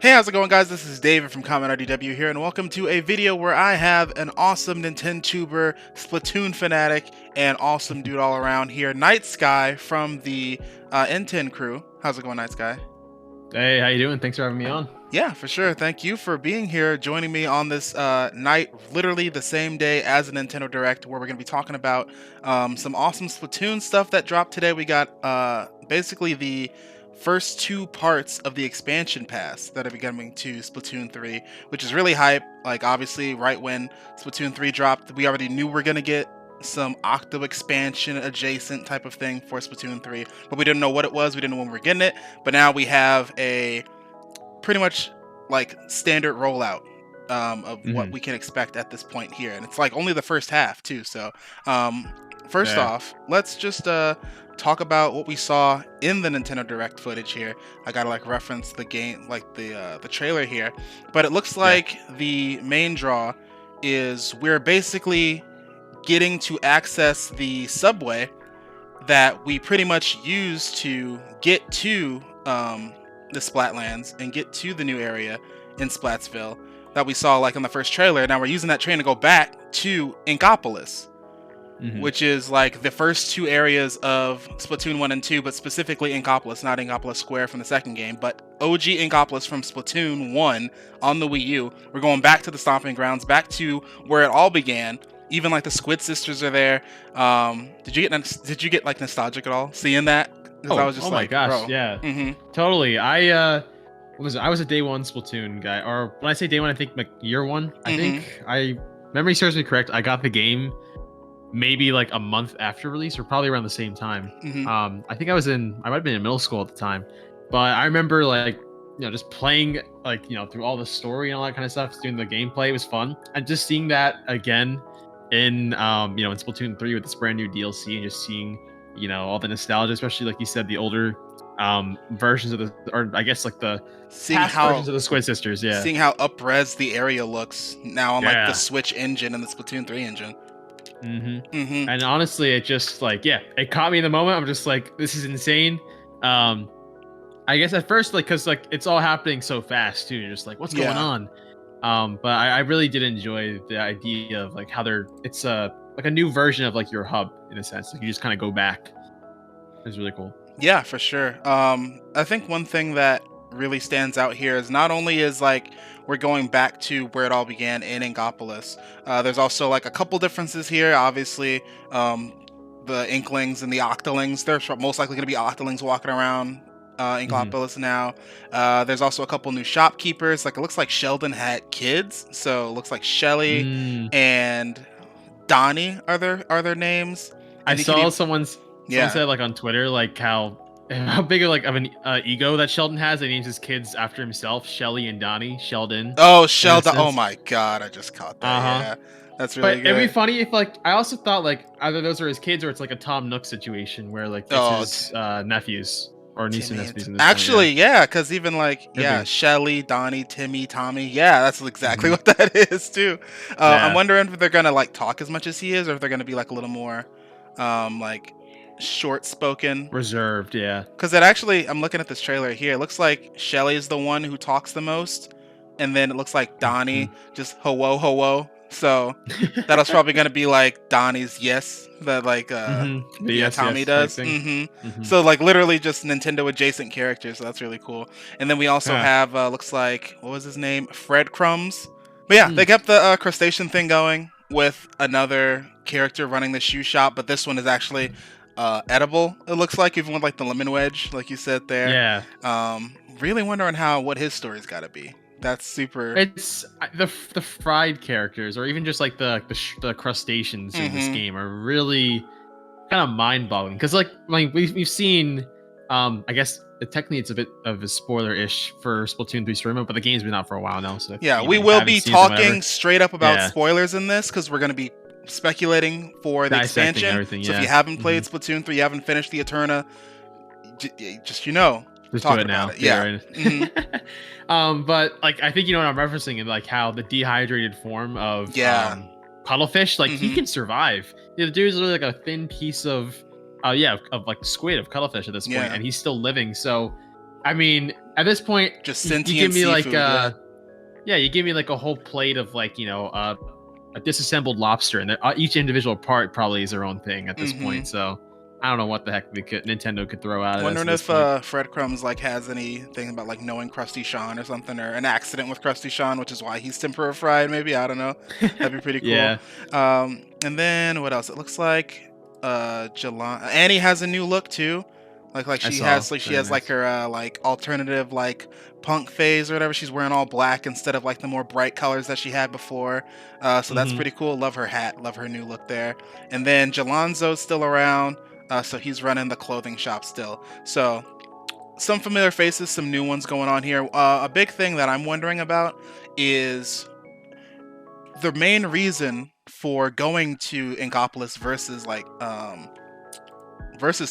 Hey, how's it going, guys? This is David from ConMenRDW here, and welcome to a video where I have an awesome Nintendo tuber, Splatoon fanatic, and awesome dude all around here, NightSky from the N10 Crew. How's it going, NightSky? Hey, how you doing? Thanks for having me on. Yeah, for sure. Thank you for being here, joining me on this night, literally the same day as the Nintendo Direct, where we're going to be talking about some awesome Splatoon stuff that dropped today. We got basically the first two parts of the expansion pass that are becoming to Splatoon 3, which is really hype. Like, obviously, right when Splatoon 3 dropped, we already knew we're going to get some Octo expansion adjacent type of thing for Splatoon 3, but we didn't know what it was. We didn't know when we were getting it, but now we have a pretty much like standard rollout of what we can expect at this point here, and it's like only the first half too. So first off, let's just talk about what we saw in the Nintendo Direct footage here. I gotta like reference the game, like the trailer here, but it looks like the main draw is we're basically getting to access the subway that we pretty much use to get to the Splatlands and get to the new area in Splatsville that we saw like in the first trailer. Now we're using that train to go back to Inkopolis, which is like the first two areas of Splatoon 1 and 2, but specifically Inkopolis, not Inkopolis Square from the second game, but OG Inkopolis from Splatoon 1 on the Wii U. We're going back to the stomping grounds, back to where it all began. Even like the Squid Sisters are there. Did you get like nostalgic at all seeing that? I was just my gosh, bro. yeah, totally. I was a day one Splatoon guy, or when I say day one, I think like year one. I think memory serves me correct. I got the game maybe like a month after release, or probably around the same time. I think I might have been in middle school at the time, but I remember like just playing like through all the story and all that kind of stuff, doing the gameplay. It was fun, and just seeing that again in in Splatoon 3 with this brand new DLC, and just seeing all the nostalgia, especially like you said, the older versions of or I guess like the past versions of the Squid Sisters. Yeah, seeing how up-res the area looks now on like the Switch engine and the Splatoon 3 engine. And honestly, it just like it caught me in the moment. I'm just like, this is insane. I guess at first, like, because like it's all happening so fast too, you're just like, what's going on? But I really did enjoy the idea of like how it's like a new version of like your hub in a sense. Like you just kind of go back. It's really cool. Yeah, for sure. I think one thing that really stands out here is not only is like we're going back to where it all began in Inkopolis. There's also like a couple differences here. Obviously, the Inklings and the Octolings. There's most likely going to be Octolings walking around Inkopolis now. There's also a couple new shopkeepers. Like it looks like Sheldon had kids, so it looks like Shelly and Donnie are their names. I saw someone said like on Twitter like how big of an ego that Sheldon has. He names his kids after himself, Shelly and Donnie. Sheldon. Oh, Sheldon. Oh my god, I just caught that. Yeah, that's really good. It'd be funny if like I also thought like either those are his kids or it's like a Tom Nook situation where like it's his nephews or niece and nephews. Actually, yeah, because even like Shelly, Donnie, Timmy, Tommy. Yeah, that's exactly what that is too. I'm wondering if they're gonna like talk as much as he is, or if they're gonna be like a little more like short spoken, reserved. Because it actually, I'm looking at this trailer here, it looks like Shelly is the one who talks the most, and then it looks like Donnie just ho-wo. So that was probably gonna be like Donnie's yes that like Tommy does. So like literally just Nintendo adjacent characters, so that's really cool. And then we also have looks like, what was his name, Fred Crumbs. But yeah, they kept the crustacean thing going with another character running the shoe shop, but this one is actually edible, it looks like, even with like the lemon wedge, like you said there. Really wondering what his story's got to be. That's super. It's the fried characters, or even just like the crustaceans in this game are really kind of mind-boggling. Because like we've seen, I guess technically it's a bit of a spoiler-ish for Splatoon 3 story mode, but the game's been out for a while now. So we will be talking straight up about spoilers in this, because we're going to be speculating for the expansion. So if you haven't played Splatoon 3, you haven't finished the Eterna, just talk about it. But like I think what I'm referencing, and like how the dehydrated form of cuttlefish, like he can survive. The dude's literally like a thin piece of like squid, of cuttlefish at this point, and he's still living. So I mean, at this point, Just you sentient give me seafood. like you give me like a whole plate of like a disassembled lobster, and each individual part probably is their own thing at this point. So I don't know what the heck Nintendo could throw out at us at Wondering this if point. Fred Crumbs like has anything about like knowing Krusty Sean or something, or an accident with Krusty Sean, which is why he's tempura fried. Maybe, I don't know. That'd be pretty cool. Yeah. And then what else? It looks like Annie has a new look too. Like I she saw. has like she Very has like nice. her like alternative like punk phase or whatever. She's wearing all black instead of like the more bright colors that she had before. So that's Mhm. pretty cool. Love her hat. Love her new look there. And then Jalonzo's still around. So he's running the clothing shop still. So some familiar faces, some new ones going on here. A big thing that I'm wondering about is the main reason for going to Inkopolis versus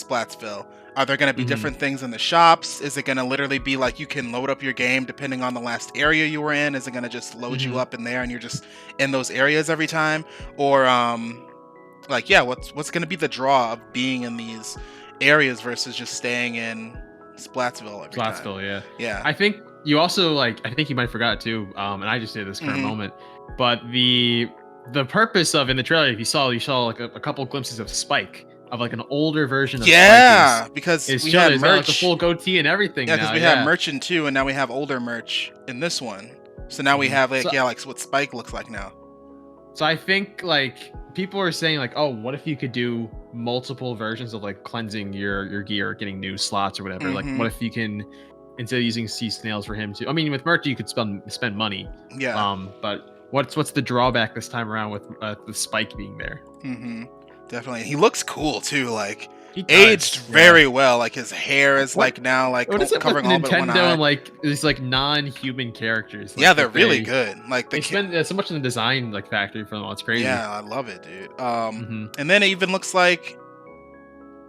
Splatsville. Are there going to be Mhm. different things in the shops? Is it going to literally be like you can load up your game depending on the last area you were in? Is it going to just load you Mhm. up in there and you're just in those areas every time? Or like yeah, what's going to be the draw of being in these areas versus just staying in Splatsville every time? Plotsville, yeah. Yeah. I think you also like. I think you might forgot too. And I just did this current Hmm. moment, but the purpose of in the trailer, if you saw like a couple glimpses of Spike, of like an older version of Spike Yeah, because is we showing. had He's got like the merch. full goatee and everything Yeah, because now. we had Yeah. merch in 2, and now we have older merch in this one. So now we Mhm. have like So yeah, like what Spike looks like now. So I think like people are saying like, oh, what if you could do multiple versions of like cleansing your gear, getting new slots or whatever? Like, Hmm. what if you can instead of using sea snails for him to? I mean, with Merch you could spend money. Yeah. But what's the drawback this time around with Spike being there? Hmm. Definitely. He looks cool too. Like He aged does, yeah. very well. Like his hair is What like now like what is it with covering all but one Nintendo eye. and like these like non-human characters Yeah, like they're that really good. Like they spend so much in the design like factory for them. It's crazy. yeah, I love it, dude. Hmm. And then it even looks like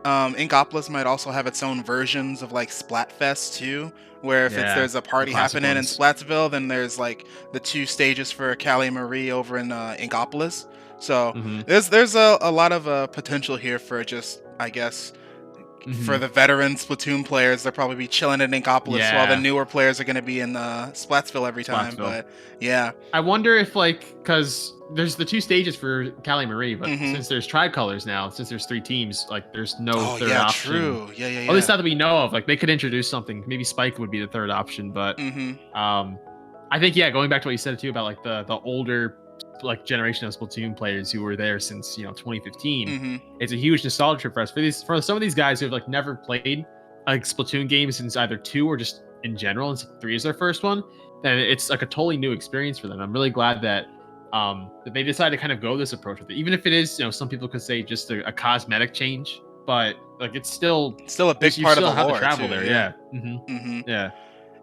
Inkopolis might also have its own versions of like Splatfest too, where if it's Yeah, there's a the party classic happening in ones. Splatsville, then there's like the 2 stages for Callie Marie over in Inkopolis. So Hmm. there's a lot of potential here for just I guess for Hmm. the veteran Splatoon players, they'll probably be chilling in Inkopolis while the Yeah. newer players are going to be in Splatsville every time. Splatsville. But yeah. I wonder if like because there's the 2 stages for Callie Marie, but Hmm. since there's tricolors now, since there's 3 teams, like there's no Oh third yeah, option. true. Yeah, yeah, At least yeah. not that we know of. Like they could introduce something. Maybe Spike would be the third option, but Hmm. um, I think yeah, going back to what you said too about like the older like generation of Splatoon players who were there since 2015, Hmm. it's a huge nostalgia trip for us for some of these guys who have like never played like Splatoon games since either 2 or just in general, and 3 is their first one. Then it's like a totally new experience for them. I'm really glad that they decided to kind of go this approach with it, even if it is some people could say just a cosmetic change, but like it's still Still a big you part of still the have to lore travel too. there. Yeah. Yeah. Hmm. Hmm. Yeah.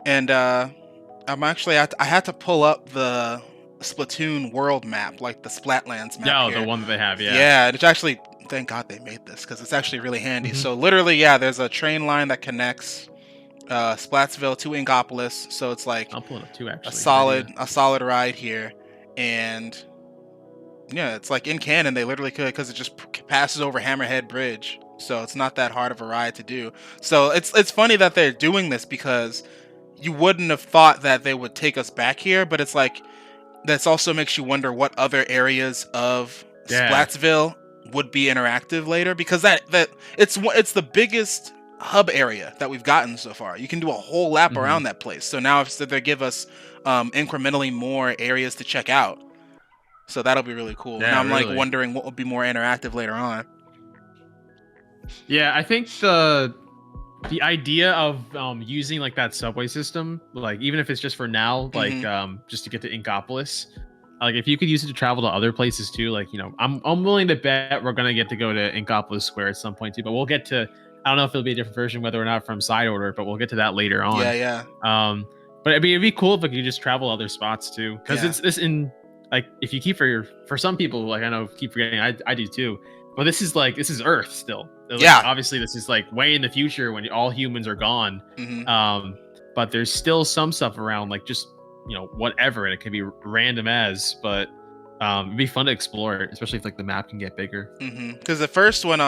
And I'm actually I had to pull up the Splatoon world map, like the Splatlands map Yeah, the here. one that they have. Yeah. Yeah, and it's actually thank God they made this because it's actually really handy. Hmm. So literally, yeah, there's a train line that connects Splatsville to Inkopolis. So it's like I'll pull it up too. a Actually, good idea. solid ride here, and yeah, it's like in canon they literally could because it just passes over Hammerhead Bridge. So it's not that hard of a ride to do. So it's funny that they're doing this because you wouldn't have thought that they would take us back here, but it's like this also makes you wonder what other areas of Yeah. Splatsville would be interactive later because that it's the biggest hub area that we've gotten so far. You can do a whole lap Hmm. around that place. So now if they give us incrementally more areas to check out, so that'll be really cool. Now Yeah. I'm like Really. wondering what would be more interactive later on. Yeah. I think the idea of using like that subway system, like even if it's just for now, like Hmm. just to get to Inkopolis, like if you could use it to travel to other places too, like I'm willing to bet we're gonna get to go to Inkopolis Square at some point too, but we'll get to. I don't know if it'll be a different version, whether or not from side order, but we'll get to that later Yeah, on. yeah, But I mean, it'd be cool if we could just travel other spots too, because yeah. it's in like if you keep for some people, like I know keep forgetting, I do too. But this is Earth still. Like, Yeah. obviously, this is like way in the future when all humans are gone. Hmm. Um, but there's still some stuff around, like just whatever, and it can be random but It'd be fun to explore it, especially if like the map can get bigger. Because at first when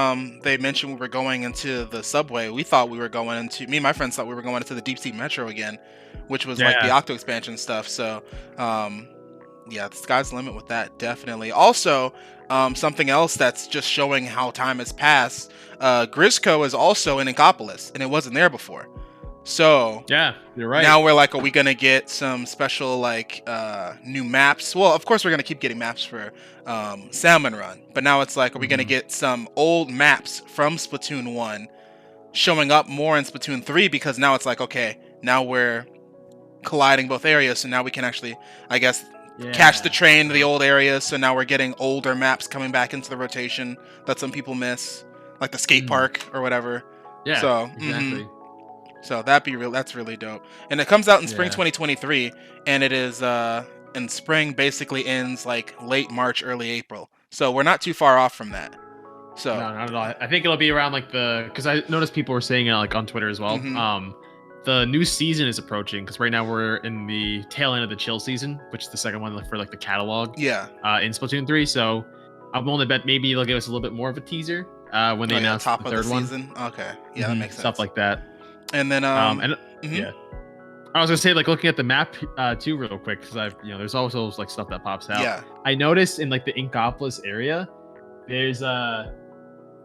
they mentioned we were going into the subway, we thought we were going into, me and my friends thought we were going into the Deep Sea Metro again, which was like the Yeah. Octo expansion stuff. So yeah, the sky's the limit with that, definitely. Also, something else that's just showing how time has passed, Grisco is also in Inkopolis, and it wasn't there before. So Yeah, you're right. now we're like, are we gonna get some special like new maps? Well, of course we're gonna keep getting maps for Salmon Run, but now it's like, are we gonna get some old maps from Splatoon 1 showing up more in Splatoon 3? Because now it's like, okay, now we're colliding both areas, so now we can actually, I guess, catch the train to the old areas. So now we're getting older maps coming back into the rotation that some people miss, like the skate park or whatever. Yeah, so exactly. So that's really dope. And it comes out in spring 2023, and it is in spring basically ends like late March, early April. So we're not too far off from that. So no, not at all. I think it'll be around like because I noticed people were saying it like on Twitter as well. The new season is approaching because right now we're in the tail end of the chill season, which is the second one for like the catalog. Yeah. In Splatoon 3, so I'm willing to bet maybe they'll give us a little bit more of a teaser when they announce top the of third the season. Okay. Yeah, that makes sense. Stuff like that. And then yeah, I was gonna say like looking at the map too real quick because I've there's also like stuff that pops out. Yeah. I noticed in like the Inkopolis area, there's a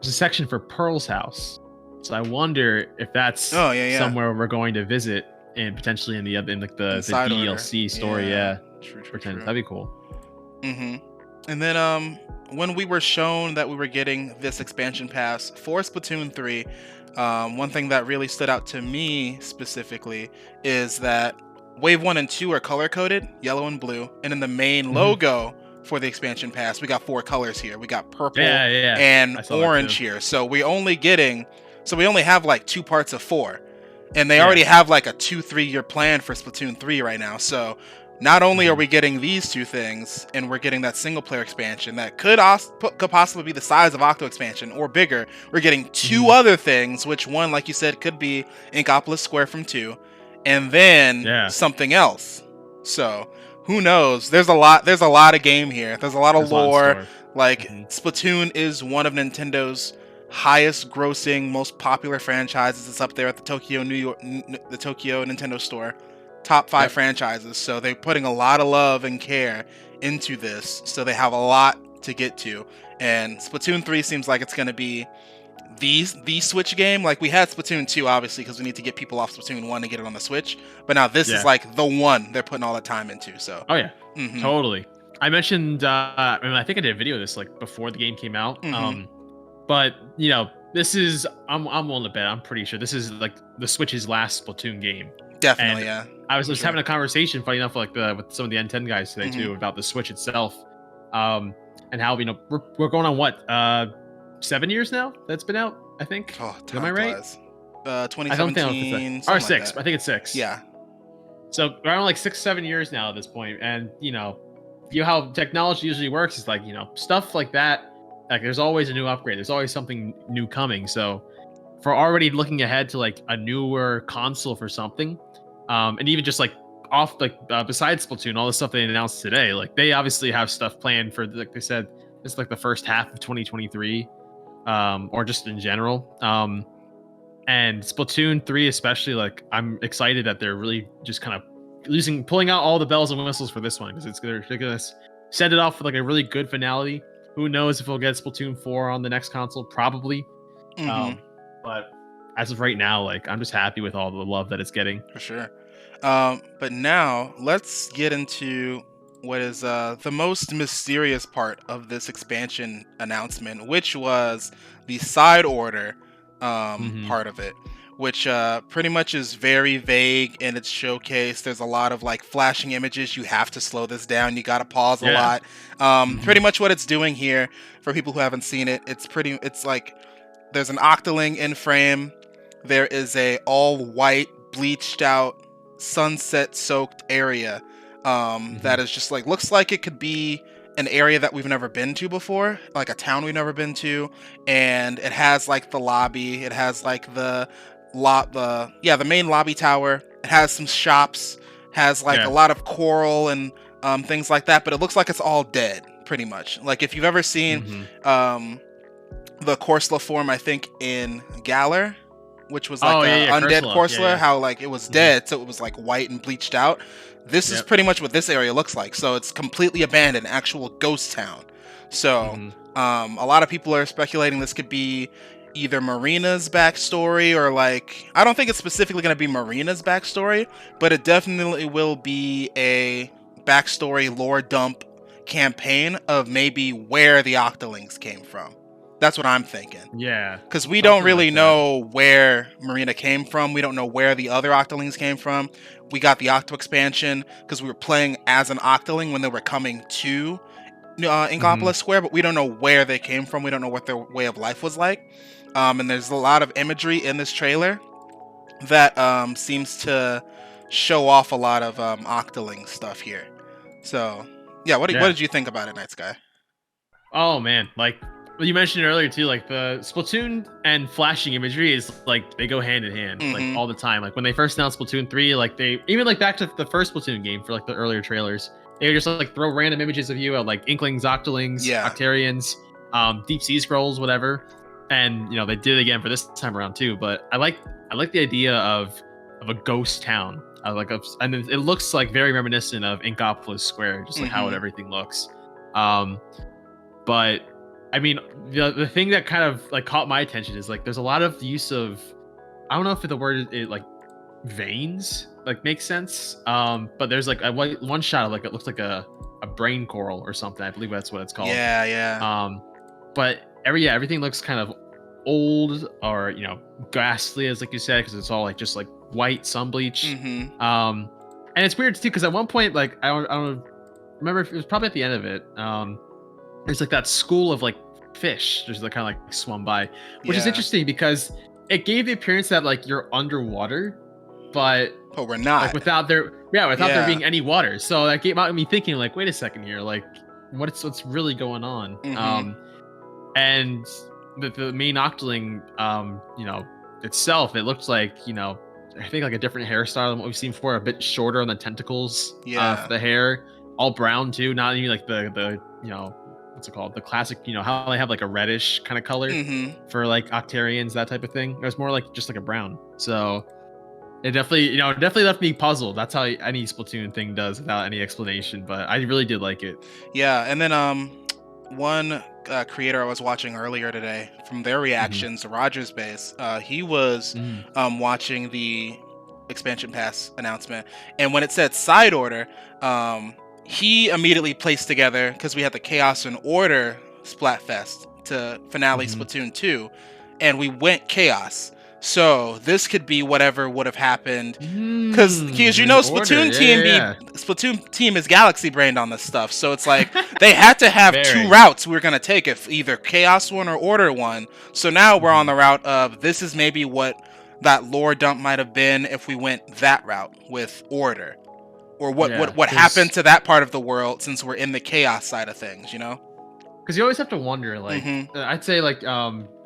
section for Pearl's house. So I wonder if that's somewhere we're going to visit and potentially in the DLC story. Yeah, true. That'd be cool. And then when we were shown that we were getting this expansion pass for Splatoon 3, one thing that really stood out to me specifically is that Wave 1 and 2 are color-coded, yellow and blue, and in the main logo for the expansion pass, we got 4 colors here. We got purple and orange here. So we only have like 2 parts of 4. And they already have like a 2-3 year plan for Splatoon 3 right now. So not only are we getting these 2 things, and we're getting that single player expansion that could possibly be the size of Octo expansion or bigger, we're getting 2 other things, which one, like you said, could be Inkopolis Square from 2, and then something else. So who knows? There's a lot of game here. There's a lot of lore. Like Splatoon is one of Nintendo's highest grossing, most popular franchises. It's up there at the Tokyo Nintendo store. Top 5 franchises. So they're putting a lot of love and care into this. So they have a lot to get to. And Splatoon 3 seems like it's going to be the Switch game. Like we had Splatoon 2 obviously because we need to get people off Splatoon 1 to get it on the Switch. But now this is like the one they're putting all the time into. So totally. I mentioned I think I did a video of this like before the game came out. But this is I'm willing to bet, I'm pretty sure this is like the Switch's last Splatoon game. Definitely, I was just having a conversation, funny enough, like with some of the N10 guys today too about the Switch itself, and how we're going on what 7 years now that's been out. I think. Oh, am I right? 2017 or 6. I think it's 6. Yeah. So around like 6-7 years now at this point, and how technology usually works is like stuff like that. Like there's always a new upgrade. There's always something new coming. So for already looking ahead to like a newer console for something, and even just like besides Splatoon, all the stuff they announced today, like they obviously have stuff planned for, like they said, it's like the first half of 2023, or just in general. And Splatoon 3 especially, like I'm excited that they're really just kind of pulling out all the bells and whistles for this one, because they're gonna set it off with like a really good finality. Who knows if we'll get Splatoon 4 on the next console? Probably. But as of right now, like I'm just happy with all the love that it's getting. For sure. But now let's get into what is the most mysterious part of this expansion announcement, which was the side order part of it, which pretty much is very vague in its showcase. There's a lot of like flashing images. You have to slow this down. You got to pause a lot. Pretty much what it's doing here, for people who haven't seen it, it's like there's an Octoling in frame. There is a all white bleached out sunset soaked area that is just like, looks like it could be an area that we've never been to before, like a town we've never been to, and it has like the lobby, it has like the main lobby tower, it has some shops, has like a lot of coral and things like that, but it looks like it's all dead pretty much. Like if you've ever seen Mm-hmm. the Corsola form, I think in Galar, which was like Oh yeah, a yeah, undead Cursula. Yeah, Corsola, yeah. how like it was Mm-hmm. dead, so it was like white and bleached out. This is Yep. pretty much what this area looks like. So it's completely abandoned, actual ghost town. So Mm-hmm. a lot of people are speculating this could be either Marina's backstory or like I don't think it's specifically going to be Marina's backstory, but it definitely will be a backstory lore dump campaign of maybe where the Octolings came from. That's what I'm thinking. Yeah. Because we don't Something really like that. know where Marina came from. We don't know where the other Octolings came from. We got the Octo expansion because we were playing as an Octoling when they were coming to Mm-hmm. Inkopolis Square, but we don't know where they came from. We don't know what their way of life was like. And there's a lot of imagery in this trailer that seems to show off a lot of Octoling stuff here. So, yeah, what Yeah. did you think about it, NightSky? Oh man, like you mentioned earlier too, like the Splatoon and flashing imagery is like they go hand in hand, like Mm-hmm. all the time. Like when they first announced Splatoon 3, like they even like back to the first Splatoon game for like the earlier trailers, they would just like throw random images of you of like Inklings, Octolings, Yeah. Octarians, Deep Sea Scrolls, whatever. And you know they did it again for this time around too. But I like the idea of a ghost town. And it looks like very reminiscent of Inkopolis Square, just like how Mm-hmm. everything looks. Um, but I mean, the thing that kind of like caught my attention is like there's a lot of use of, I don't know if the word is like veins like makes sense. But there's like one shot of like it looks like a brain coral or something. I believe that's what it's called. Yeah, yeah. But everything looks kind of old or ghastly, as like you said, because it's all like just like white sun bleach. Mm-hmm. And it's weird too because at one point, like I don't remember if it was probably at the end of it. There's like that school of like fish just like kind of like swum by, which is Yeah. interesting because it gave the appearance that like you're underwater, but But we're not. like without there Yeah. being any water. So that got me thinking like, wait a second here, like what's really going on? Mhm. And the main Octoling, itself, it looked like, I think like a different hairstyle than what we've seen before, a bit shorter on the tentacles, Yeah. for the hair, all brown too, not even like the what's it called? The classic, how they have like a reddish kind of color Mhm. for like Octarians, that type of thing. It was more like just like a brown. So it definitely left me puzzled. That's how any Splatoon thing does without any explanation, but I really did like it. Yeah, and then one creator I was watching earlier today, from their Mhm. reactions to Rogers Base, he was Mm. watching the expansion pass announcement, and when it said side order, he immediately placed together, because we had the Chaos and Order Splatfest to finale Mhm. Splatoon 2, and we went Chaos. So this could be whatever would have happened. Because you know, In order. Yeah. Splatoon team is galaxy brained on this stuff, so it's like they had to have two Very. routes we were gonna take, if either Chaos one or Order one. So now we're on Mhm. the route of this is maybe what that lore dump might have been if we went that route with Order, or what Yeah, happened to that part of the world since we're in the Chaos side of things, you know? because you always have to wonder, like, Mm-hmm. I'd say, like,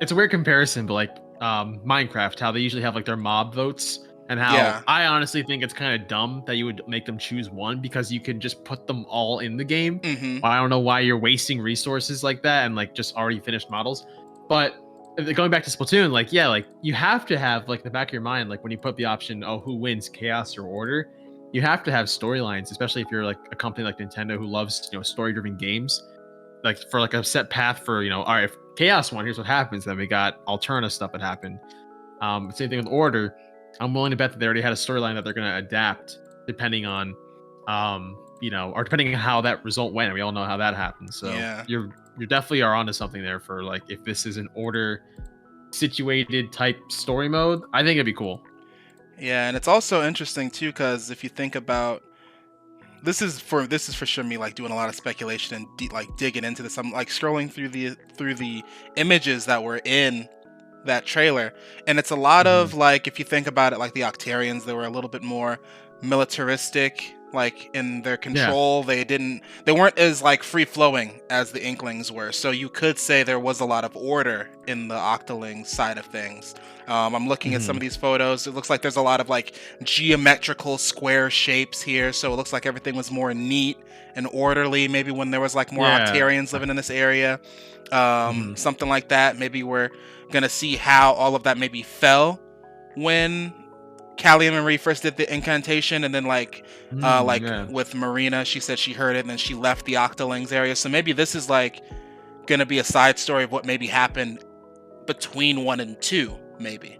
it's a weird comparison, but like, Minecraft, how they usually have like their mob votes, and how Yeah. I honestly think it's kind of dumb that you would make them choose one because you can just put them all in the game. Mm-hmm. I don't know why you're wasting resources like that and like just already finished models. But going back to Splatoon, like, yeah, like you have to have like the back of your mind, like when you put the option, oh, who wins, Chaos or Order, you have to have storylines, especially if you're like a company like Nintendo who loves story-driven games, like for like a set path for all right, if Chaos won, here's what happens. Then we got alternative stuff that happened. Same thing with Order. I'm willing to bet that they already had a storyline that they're going to adapt depending on, or depending on how that result went. And we all know how that happened. So Yeah. you're definitely are onto something there for like if this is an Order situated type story mode. I think it'd be cool. Yeah, and it's also interesting too, because if you think about this is for sure me like doing a lot of speculation and like digging into this. I'm like scrolling through the images that were in that trailer, and it's a lot of like, if you think about it, like the Octarians, they were a little bit more militaristic, like in their Yeah. control. They weren't as like free flowing as the Inklings were. So you could say there was a lot of order in the Octoling side of things. I'm looking at some of these photos. It looks like there's a lot of like geometrical square shapes here. So it looks like everything was more neat and orderly. Maybe when there was like more Yeah. Octarians living in this area, Mhm. something like that. Maybe we're gonna see how all of that maybe fell when Callie and Marie first did the incantation, and then like Yeah. with Marina, she said she heard it and then she left the Octolings area. So maybe this is like gonna be a side story of what maybe happened between 1 and 2, maybe.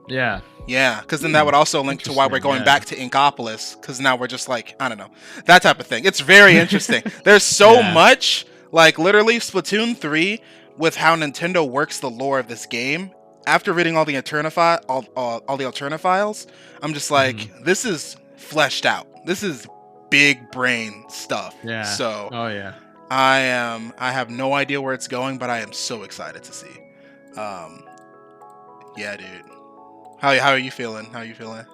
Yeah. Yeah, because then that would also link to why we're Interesting, going yeah. back to Inkopolis, because now we're just like, I don't know, that type of thing. It's very interesting. There's so Yeah. much, like literally Splatoon 3, with how Nintendo works the lore of this game. After reading all the all the Alterna files, I'm just like, this is fleshed out. This is big brain stuff. Yeah. So Oh yeah. I have no idea where it's going, but I am so excited to see. Yeah, dude. How are you feeling? How are you feeling?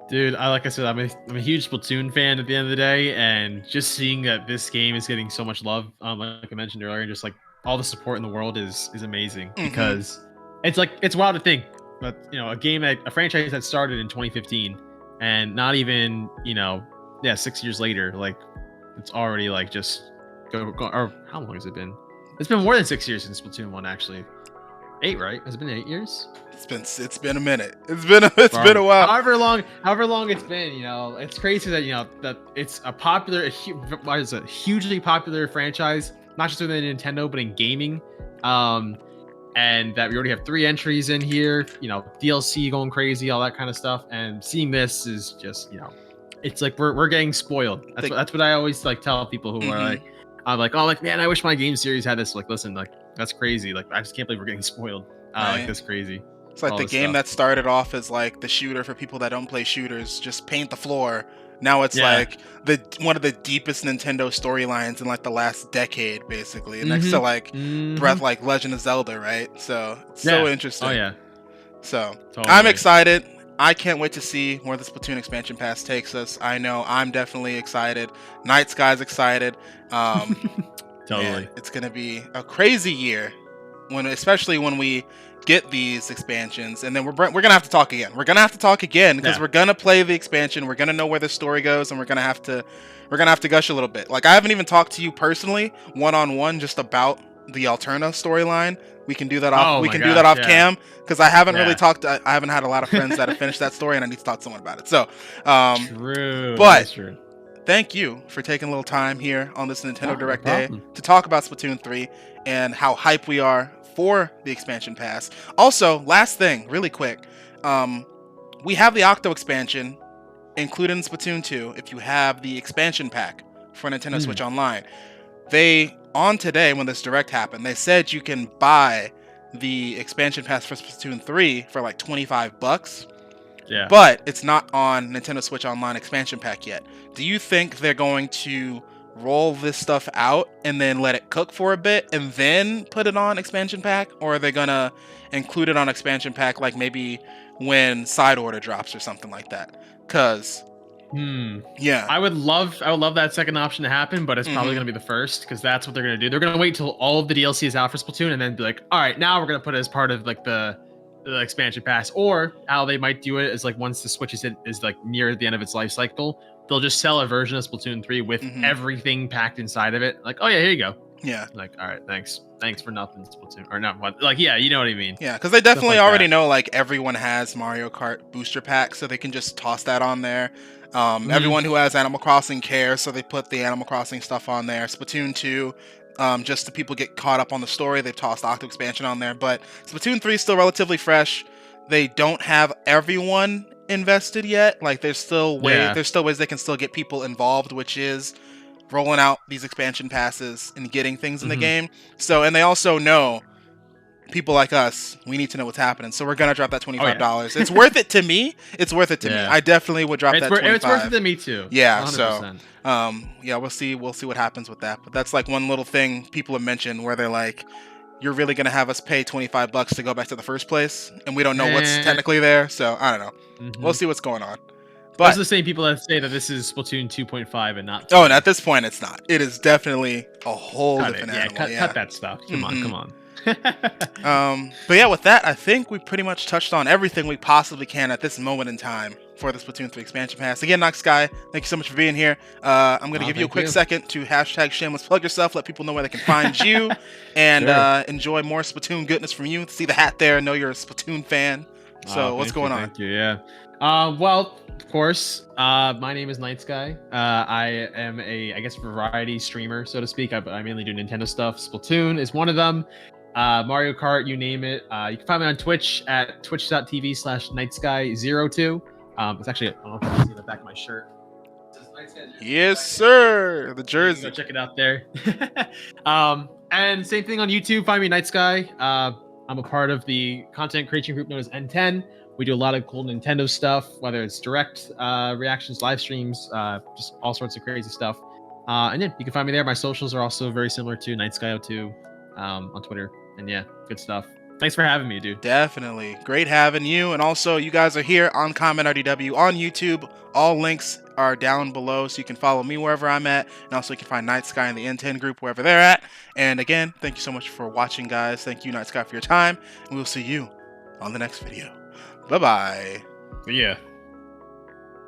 Dude, like I said, I'm a huge Splatoon fan at the end of the day, and just seeing that this game is getting so much love, like I mentioned earlier, and just like all the support in the world is amazing, because it's wild to think that, you know, a franchise that started in 2015, and not even, you know, 6 years later, like it's already like just or how long has it been? It's been more than 6 years since Splatoon 1, actually. 8, right? Has it been 8 years? It's been a minute. It's been a while. However long it's been, you know, it's crazy that, you know, that it's a hugely popular franchise, not just within Nintendo but in gaming, and that we already have 3 entries in here, you know, DLC going crazy, all that kind of stuff, and seeing this is just, you know, it's like we're getting spoiled. That's what I always like tell people who are like, I'm like, oh, like, man, I wish my game series had this. Like, listen, like, that's crazy. Like, I just can't believe we're getting spoiled. Right. Like, that's crazy. It's like all the this game stuff. that started off as like the shooter for people that don't play shooters, just paint the floor. Now it's Yeah. like one of the deepest Nintendo storylines in like the last decade, basically, next to like Breath, like Legend of Zelda, right? So it's so interesting. Oh yeah. So Totally. I'm excited. I can't wait to see where the Splatoon expansion pass takes us. I know I'm definitely excited. KnightSky's excited. Totally. Man, it's gonna be a crazy year, especially when we get these expansions, and then we're gonna have to talk again. We're gonna have to talk again because we're gonna play the expansion. We're gonna know where the story goes, and we're gonna have to gush a little bit. Like, I haven't even talked to you personally, one-on-one, just about the Alterna storyline. We can do that off. Do that off cam, because I haven't really talked. I haven't had a lot of friends that have finished that story, and I need to talk to someone about it. So, true. But that's true. Thank you for taking a little time here on this Nintendo Direct Day to talk about Splatoon 3 and how hype we are for the expansion pass. Also, last thing, really quick, we have the Octo expansion included in Splatoon 2 if you have the expansion pack for Nintendo Switch Online. On today, when this Direct happened, they said you can buy the expansion pass for Splatoon 3 for like $25. Yeah. But it's not on Nintendo Switch Online expansion pack yet. Do you think they're going to roll this stuff out and then let it cook for a bit and then put it on expansion pack? Or are they going to include it on expansion pack, like maybe when Side Order drops or something like that? Because yeah, I would love that second option to happen, but it's probably going to be the first, because that's what they're going to do. They're going to wait till all of the DLC is out for Splatoon and then be like, all right, now we're going to put it as part of like the expansion pass. Or how they might do it is like, once the Switch is like near the end of its life cycle, they'll just sell a version of Splatoon 3 with everything packed inside of it. Like, oh yeah, here you go. Yeah. Like, all right, thanks for nothing, Splatoon, or not what? Like, yeah, you know what I mean. Yeah, because they definitely already know like everyone has Mario Kart booster pack, so they can just toss that on there. Everyone who has Animal Crossing cares, so they put the Animal Crossing stuff on there. Splatoon 2, just so people get caught up on the story, they've tossed Octo expansion on there. But Splatoon 3 is still relatively fresh. They don't have everyone invested yet. Like, there's still ways they can still get people involved, which is rolling out these expansion passes and getting things in the game. So, and they also know people like us, we need to know what's happening. So we're gonna drop that $25. It's worth it to me. It's worth it to me. I definitely would drop that $25. It's worth it to me too. Yeah. 100%. So, we'll see what happens with that. But that's like one little thing people have mentioned where they're like, you're really gonna have us pay $25 to go back to the first place, and we don't know what's technically there. So I don't know. We'll see what's going on. Those But are the same people that say that this is Splatoon 2.5 and not 2. oh, and at this point, it's not. It is definitely a whole Cut different it. Yeah, animal. cut that stuff. Come on, come on. But yeah, with that, I think we pretty much touched on everything we possibly can at this moment in time for the Splatoon 3 expansion pass. Again, KnightSky, thank you so much for being here. I'm going to give you a quick second to hashtag shameless plug yourself, let people know where they can find you, and enjoy more Splatoon goodness from you. See the hat there, know you're a Splatoon fan. So what's going on? Thank you, yeah. Well, of course, my name is KnightSky. I am I guess, variety streamer, so to speak. I mainly do Nintendo stuff. Splatoon is one of them. Mario Kart, you name it. You can find me on Twitch at twitch.tv/KnightSky02. It's actually, I don't know if you can see the back of my shirt. Yes, sir. The jersey. Go check it out there. And same thing on YouTube. Find me KnightSky. I'm a part of the content creation group known as N10. We do a lot of cool Nintendo stuff, whether it's direct reactions, live streams, just all sorts of crazy stuff. And yeah, you can find me there. My socials are also very similar to KnightSky02 on Twitter. And yeah, good stuff. Thanks for having me, dude. Definitely. Great having you. And also, you guys are here on ConMenRDW on YouTube. All links are down below, so you can follow me wherever I'm at. And also, you can find KnightSky and the N10 group wherever they're at. And again, thank you so much for watching, guys. Thank you, KnightSky, for your time. And we'll see you on the next video. Bye-bye. Yeah.